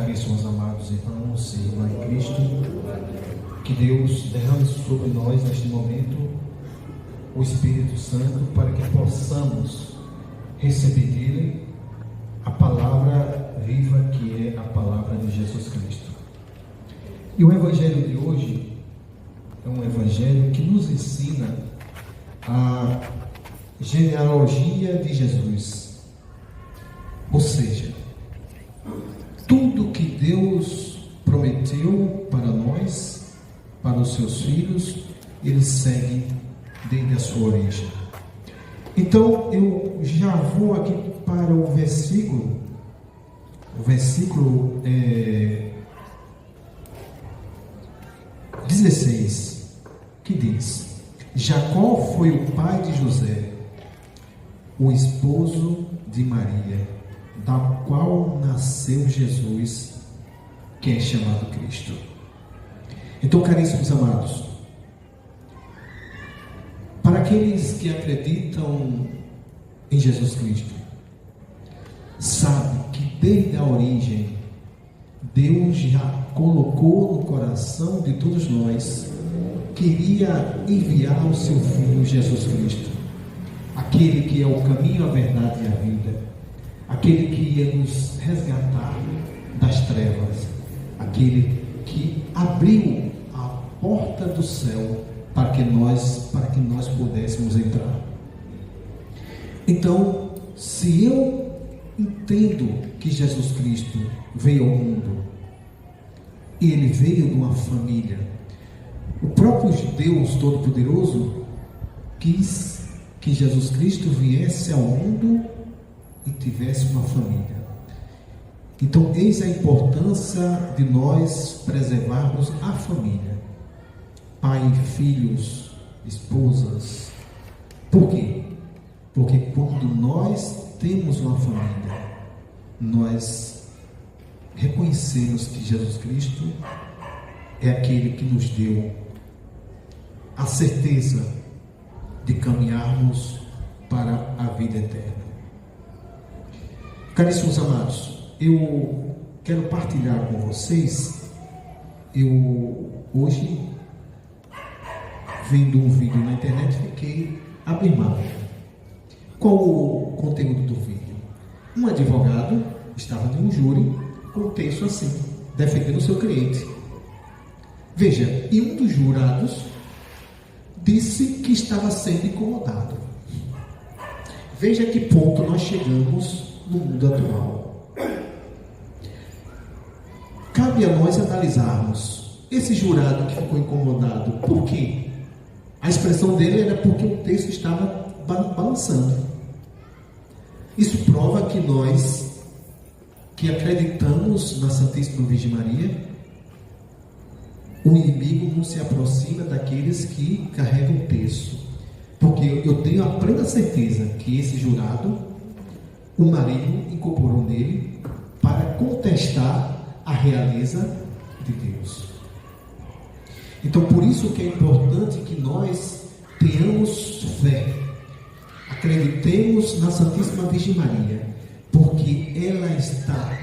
Caríssimos amados irmãos e irmãs em Cristo, que Deus derrame sobre nós neste momento o Espírito Santo para que possamos receber dele a palavra viva que é a palavra de Jesus Cristo. E o Evangelho de hoje é um Evangelho que nos ensina a genealogia de Jesus, ou seja, tudo que Deus prometeu para nós, para os seus filhos, ele segue desde a sua origem. Então eu já vou aqui para o versículo 16, que diz: Jacó foi o pai de José, o esposo de Maria, da qual nasceu Jesus, que é chamado Cristo. Então, caríssimos amados, para aqueles que acreditam em Jesus Cristo, sabe que desde a origem Deus já colocou no coração de todos nós, queria enviar o seu Filho Jesus Cristo, aquele que é o caminho, a verdade e a vida, aquele que ia nos resgatar das trevas, aquele que abriu a porta do céu para que nós pudéssemos entrar. Então, se eu entendo que Jesus Cristo veio ao mundo, e ele veio de uma família, o próprio Deus Todo-Poderoso quis que Jesus Cristo viesse ao mundo e tivesse uma família. Então, eis a importância de nós preservarmos a família, pai, filhos, esposas. Por quê? Porque quando nós temos uma família, nós reconhecemos que Jesus Cristo é aquele que nos deu a certeza de caminharmos para a vida eterna. Caríssimos amados, eu quero partilhar com vocês. Eu hoje, vendo um vídeo na internet, fiquei abismado. Qual o conteúdo do vídeo? Um advogado estava em um júri com um texto assim, defendendo o seu cliente. Veja, e um dos jurados disse que estava sendo incomodado. Veja que ponto nós chegamos no mundo atual. Cabe a nós analisarmos esse jurado que ficou incomodado. Por quê? A expressão dele era porque o texto estava balançando. Isso prova que nós, que acreditamos na Santíssima Virgem Maria, o inimigo não se aproxima daqueles que carregam o texto. Porque eu tenho a plena certeza que esse jurado, o marido incorporou nele para contestar a realeza de Deus. Então, por isso que é importante que nós tenhamos fé, acreditemos na Santíssima Virgem Maria, porque ela está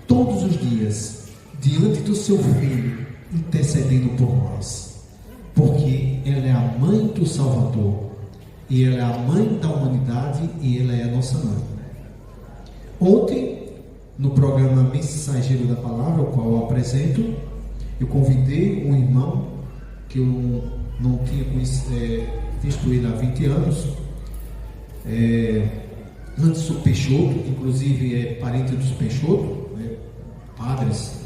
todos os dias diante do seu Filho, intercedendo por nós, porque ela é a mãe do Salvador, e ela é a mãe da humanidade, e ela é a nossa mãe. Ontem, no programa Mensageiro da Palavra, o qual eu apresento, eu convidei um irmão que eu não tinha visto ele há 20 anos, Anderson Peixoto, inclusive é parente dos Peixoto, padres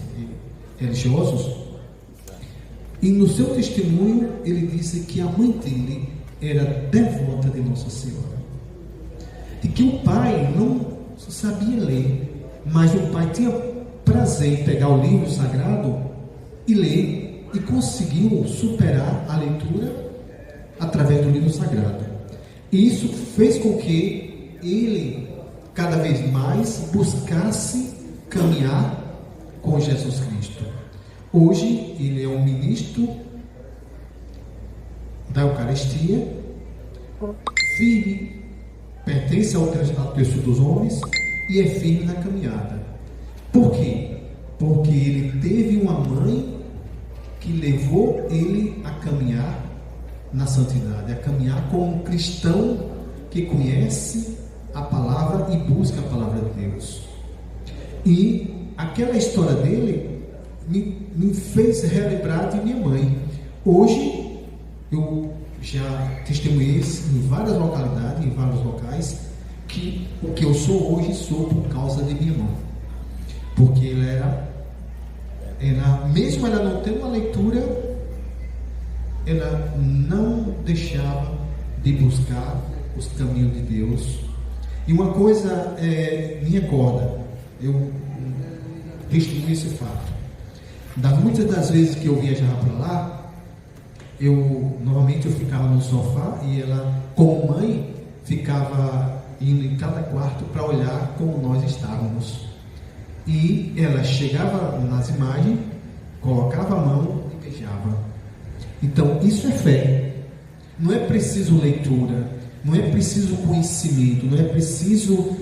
religiosos, e no seu testemunho ele disse que a mãe dele era devota de Nossa Senhora, e que o pai não sabia ler, mas o pai tinha prazer em pegar o livro sagrado e ler, e conseguiu superar a leitura através do livro sagrado. E isso fez com que ele cada vez mais buscasse caminhar com Jesus Cristo. Hoje ele é um ministro da Eucaristia, firme, pertence ao terço dos homens e é firme na caminhada. Por quê? Porque porque ele teve uma mãe que levou ele a caminhar na santidade, a caminhar como um cristão que conhece a palavra e busca a palavra de Deus. E aquela história dele me fez relembrar de minha mãe. Hoje eu já testemunhei em várias localidades, em vários locais, que o que eu sou hoje sou por causa de minha mãe, porque ela mesmo ela não tendo uma leitura, ela não deixava de buscar os caminhos de Deus. E uma coisa me recorda, eu testemunho esse fato. Muitas das vezes que eu viajava para lá, normalmente eu ficava no sofá e ela, como mãe, ficava indo em cada quarto para olhar como nós estávamos. E ela chegava nas imagens, colocava a mão e beijava. Então isso é fé. Não é preciso leitura, não é preciso conhecimento, não é preciso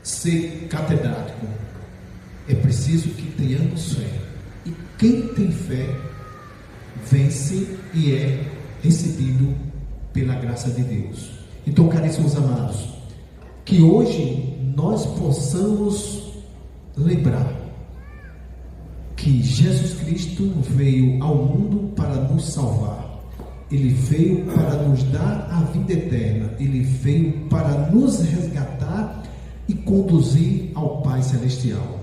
ser catedrático. É preciso que tenhamos fé. E quem tem fé vence e é recebido pela graça de Deus. Então, caríssimos amados, que hoje nós possamos lembrar que Jesus Cristo veio ao mundo para nos salvar. Ele veio para nos dar a vida eterna. Ele veio para nos resgatar e conduzir ao Pai Celestial.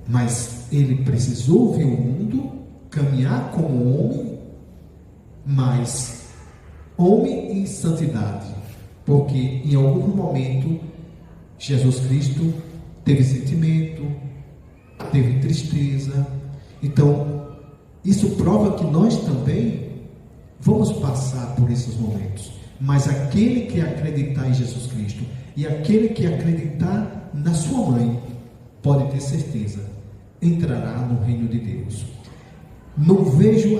Mas ele precisou vir ao mundo, caminhar como homem, mas homem em santidade, porque em algum momento Jesus Cristo teve sentimento, teve tristeza. Então isso prova que nós também vamos passar por esses momentos. Mas aquele que acreditar em Jesus Cristo e aquele que acreditar na sua mãe, pode ter certeza, entrará no reino de Deus. Não vejo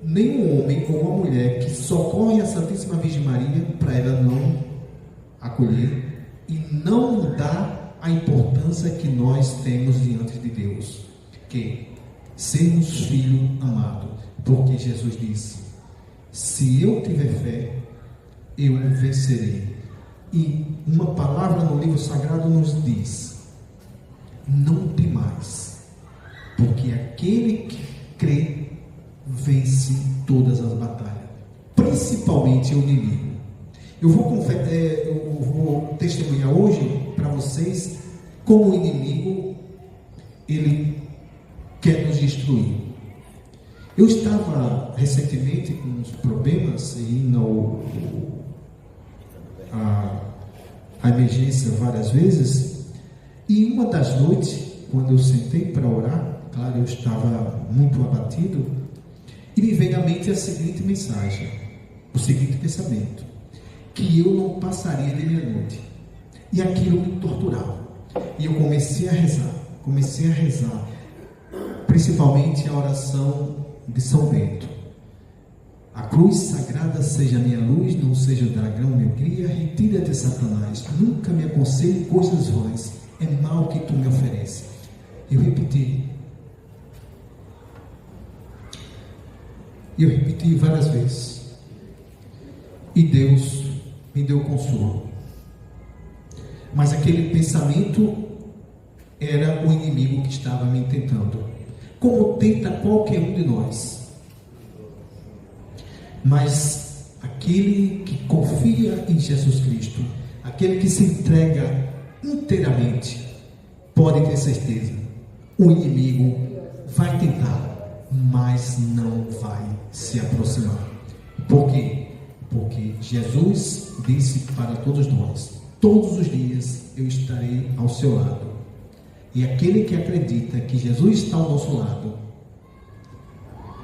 nenhum homem ou uma mulher que socorre a Santíssima Virgem Maria para ela não acolher e não dar a importância que nós temos diante de Deus, que sermos filho amado, porque Jesus disse: se eu tiver fé, eu vencerei. E uma palavra no livro sagrado nos diz: não temais, porque aquele que crê vence todas as batalhas, principalmente o inimigo. Eu vou testemunhar hoje para vocês como o inimigo ele quer nos destruir. Eu estava recentemente com uns problemas indo à emergência várias vezes, e uma das noites, quando eu sentei para orar, claro, eu estava muito abatido, e me veio à mente a seguinte mensagem, o seguinte pensamento: que eu não passaria de meia-noite. E aquilo me torturava. E eu comecei a rezar, principalmente a oração de São Bento: a cruz sagrada seja minha luz, não seja o dragão meu guia, retira-te, Satanás, nunca me aconselhe coisas vãs, é mal que tu me ofereces. Eu repeti várias vezes, e Deus me deu consolo. Mas aquele pensamento era o inimigo que estava me tentando, como tenta qualquer um de nós. Mas aquele que confia em Jesus Cristo, aquele que se entrega inteiramente, pode ter certeza, o inimigo vai tentar, mas não vai se aproximar. Por quê? Porque Jesus disse para todos nós: todos os dias eu estarei ao seu lado. E aquele que acredita que Jesus está ao nosso lado,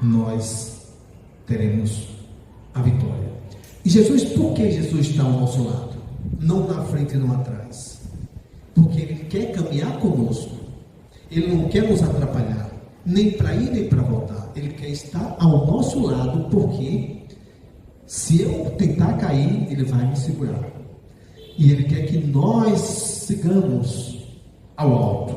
nós teremos a vitória. E Jesus, por que Jesus está ao nosso lado? Não na frente e não atrás. Porque Ele quer caminhar conosco. Ele não quer nos atrapalhar, nem para ir nem para voltar. Ele quer estar ao nosso lado, porque se eu tentar cair, Ele vai me segurar. E Ele quer que nós sigamos ao alto.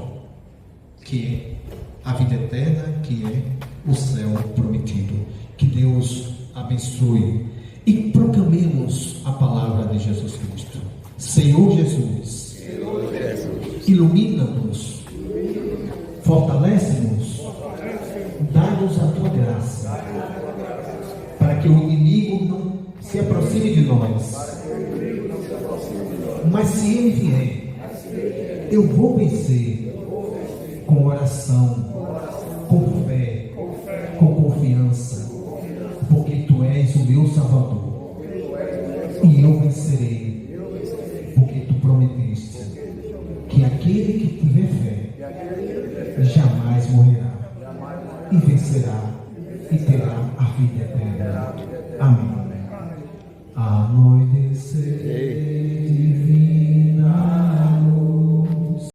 que é a vida eterna, que é o céu prometido. Que Deus abençoe e proclamemos a palavra de Jesus Cristo. Senhor Jesus, ilumina-nos, fortalece-nos, dá-nos a tua graça, para que o inimigo não se aproxime de nós. Mas se ele vier, eu vou vencer com oração, com fé, com confiança, porque tu és o meu Salvador. E eu vencerei, porque tu prometeste que aquele que tiver fé jamais morrerá, e vencerá e terá a vida eterna.